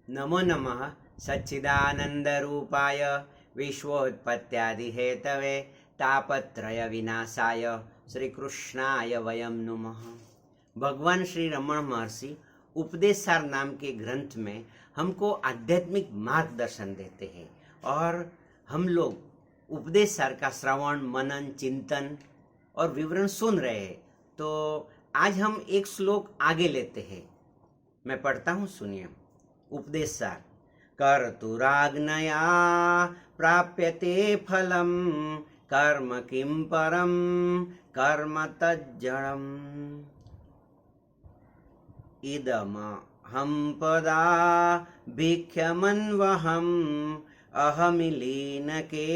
नमो नमः सच्चिदानंदरूपाय विश्वोत्पत्त्यादिहेतवे तापत्रय विनाशाय श्री कृष्णाय वयम नमः। भगवान श्री रमण महर्षि उपदेश सार नाम के ग्रंथ में हमको आध्यात्मिक मार्गदर्शन देते हैं और हम लोग उपदेश सार का श्रवण मनन चिंतन और विवरण सुन रहे हैं। तो आज हम एक श्लोक आगे लेते हैं, मैं पढ़ता हूँ, सुनिए। उपदेश सार। कर्तुराज्ञया प्राप्यते फलम कर्म किं परम कर्म तज्जडम् इदम हम पदा भिक्षमन्वहम् अहमिलीनके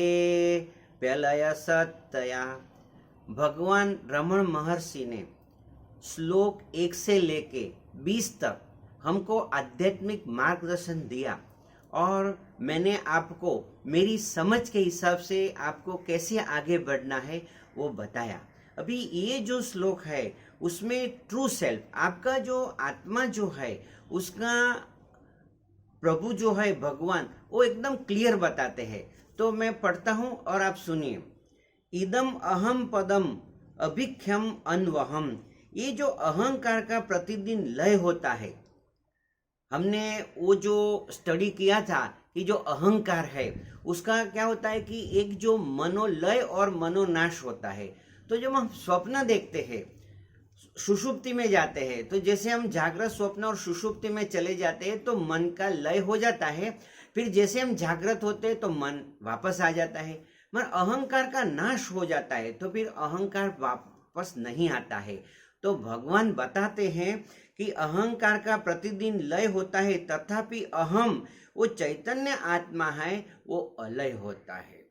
प्रलय सत्तया। भगवान रमण महर्षि ने श्लोक 1 से लेके 20 तक हमको आध्यात्मिक मार्गदर्शन दिया और मैंने आपको मेरी समझ के हिसाब से आपको कैसे आगे बढ़ना है वो बताया। अभी ये जो श्लोक है उसमें ट्रू सेल्फ, आपका जो आत्मा जो है उसका प्रभु जो है भगवान, वो एकदम क्लियर बताते हैं। तो मैं पढ़ता हूँ और आप सुनिए। इदम अहम पदम अभिख्यम अन्वहम। ये जो अहंकार का प्रतिदिन लय होता है, हमने वो जो स्टडी किया था कि जो अहंकार है उसका क्या होता है कि एक जो मनोलय और मनोनाश होता है। तो जब हम स्वप्न देखते हैं, सुषुप्ति में जाते हैं, तो जैसे हम जागृत स्वप्न और सुषुप्ति में चले जाते हैं तो मन का लय हो जाता है। फिर जैसे हम जागृत होते हैं तो मन वापस आ जाता है, मगर अहंकार का नाश हो जाता है तो फिर अहंकार वापस नहीं आता है। तो भगवान बताते हैं कि अहंकार का प्रतिदिन लय होता है, तथापि अहम वो चैतन्य आत्मा है वो अलय होता है।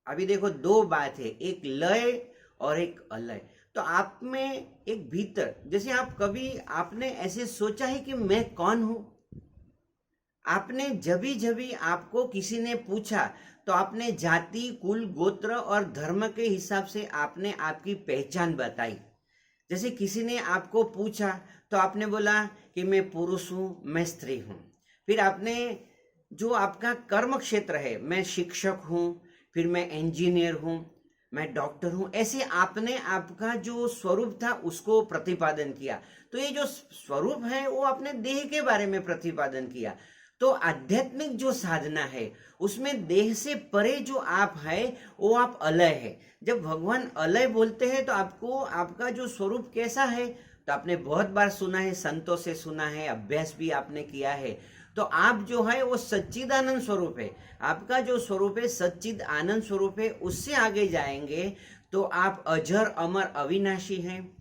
अभी देखो, दो बात है, एक लय और एक अलय। तो आप में एक भीतर, जैसे आप कभी आपने ऐसे सोचा है कि मैं कौन हूं? आपने जभी आपको किसी ने पूछा तो आपने जाति कुल गोत्र और धर्म के हिसाब से आपने आपकी पहचान बताई। जैसे किसी ने आपको पूछा तो आपने बोला कि मैं पुरुष हूँ, मैं स्त्री हूँ। फिर आपने जो आपका कर्म क्षेत्र है, मैं शिक्षक हूँ, फिर मैं इंजीनियर हूँ, मैं डॉक्टर हूँ, ऐसे आपने आपका जो स्वरूप था उसको प्रतिपादन किया। तो ये जो स्वरूप है वो आपने देह के बारे में प्रतिपादन किया। तो आध्यात्मिक जो साधना है उसमें देह से परे जो आप है वो आप अलय है। जब भगवान अलय बोलते हैं तो आपको आपका जो स्वरूप कैसा है, तो आपने बहुत बार सुना है, संतों से सुना है, अभ्यास भी आपने किया है। तो आप जो है वो सच्चिदानंद स्वरूप है। आपका जो स्वरूप है सच्चिद आनंद स्वरूप है। उससे आगे जाएंगे तो आप अजर अमर अविनाशी हैं।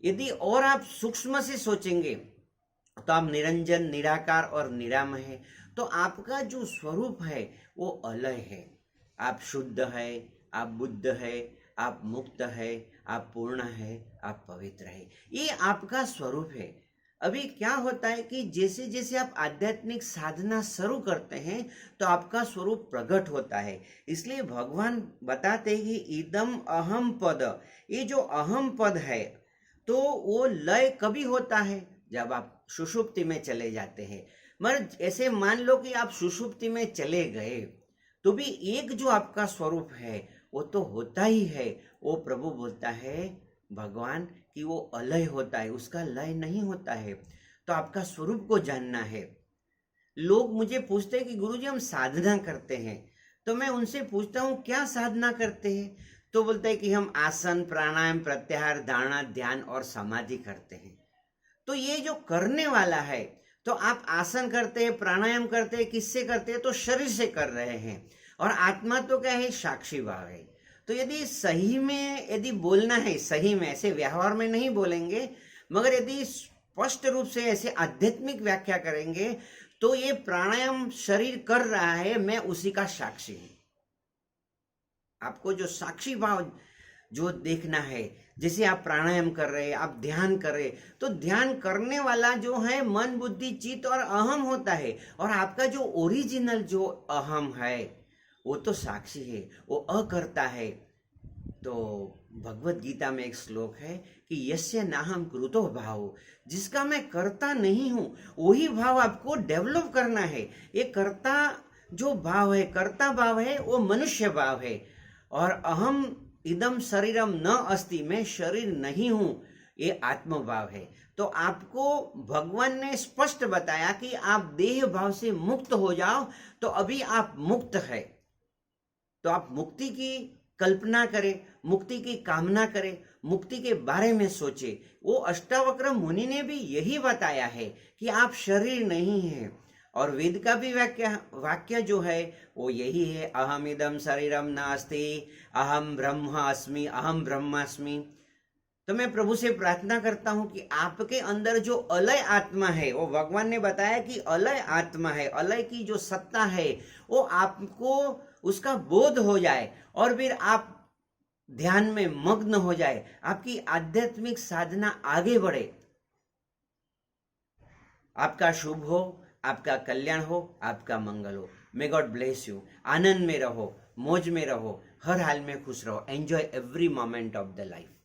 यदि और आप सूक्ष्म से सोचेंगे तो आप निरंजन निराकार और निरामय है। तो आपका जो स्वरूप है वो अलय है। आप शुद्ध है, आप बुद्ध है, आप मुक्त है, आप पूर्ण है, आप पवित्र है। ये आपका स्वरूप है। अभी क्या होता है कि जैसे जैसे आप आध्यात्मिक साधना शुरू करते हैं तो आपका स्वरूप प्रकट होता है। इसलिए भगवान बताते हैं कि इदम अहम पद, ये जो अहम पद है तो वो लय कभी होता है जब आप सुषुप्ति में चले जाते हैं। मगर ऐसे मान लो कि आप सुषुप्ति में चले गए तो भी एक जो आपका स्वरूप है वो तो होता ही है। वो प्रभु बोलता है भगवान कि वो अलय होता है, उसका लय नहीं होता है। तो आपका स्वरूप को जानना है। लोग मुझे पूछते हैं कि गुरुजी हम साधना करते हैं, तो मैं उनसे पूछता हूँ क्या साधना करते हैं? तो बोलते हैं कि हम आसन प्राणायाम प्रत्याहार धारणा ध्यान और समाधि करते हैं। तो ये जो करने वाला है, तो आप आसन करते हैं प्राणायाम करते हैं, किससे करते हैं? तो शरीर से कर रहे हैं। और आत्मा तो क्या है? साक्षी भाव है। तो यदि सही में यदि बोलना है, सही में ऐसे व्यवहार में नहीं बोलेंगे, मगर यदि स्पष्ट रूप से ऐसे आध्यात्मिक व्याख्या करेंगे तो ये प्राणायाम शरीर कर रहा है, मैं उसी का साक्षी हूं। आपको जो साक्षी भाव जो देखना है, जैसे आप प्राणायाम कर रहे हैं, आप ध्यान कर रहे हैं, तो ध्यान करने वाला जो है मन बुद्धि चित्त और अहम होता है। और आपका जो ओरिजिनल जो अहम है वो तो साक्षी है, वो अकर्ता है। तो भगवत गीता में एक श्लोक है कि यस्य नाहम कृतो भाव, जिसका मैं करता नहीं हूं वही भाव आपको डेवलप करना है। ये करता जो भाव है, कर्ता भाव है, वो मनुष्य भाव है। और अहम इदम शरीरम न अस्ति, मैं शरीर नहीं हूं, ये आत्मभाव है। तो आपको भगवान ने स्पष्ट बताया कि आप देह भाव से मुक्त हो जाओ, तो अभी आप मुक्त है। तो आप मुक्ति की कल्पना करें, मुक्ति की कामना करें, मुक्ति के बारे में सोचे। वो अष्टावक्र मुनि ने भी यही बताया है कि आप शरीर नहीं हैं। और वेद का भी वाक्य जो है वो यही है, अहम इदम शरीरम नास्ति, अहम ब्रह्म अस्मि, अहम ब्रह्मास्मि। तो मैं प्रभु से प्रार्थना करता हूं कि आपके अंदर जो अलय आत्मा है, वो भगवान ने बताया कि अलय आत्मा है, अलय की जो सत्ता है वो आपको उसका बोध हो जाए और फिर आप ध्यान में मग्न हो जाए, आपकी आध्यात्मिक साधना आगे बढ़े। आपका शुभ हो, आपका कल्याण हो, आपका मंगल हो। May God bless you. आनंद में रहो, मौज में रहो, हर हाल में खुश रहो। Enjoy every moment of the life.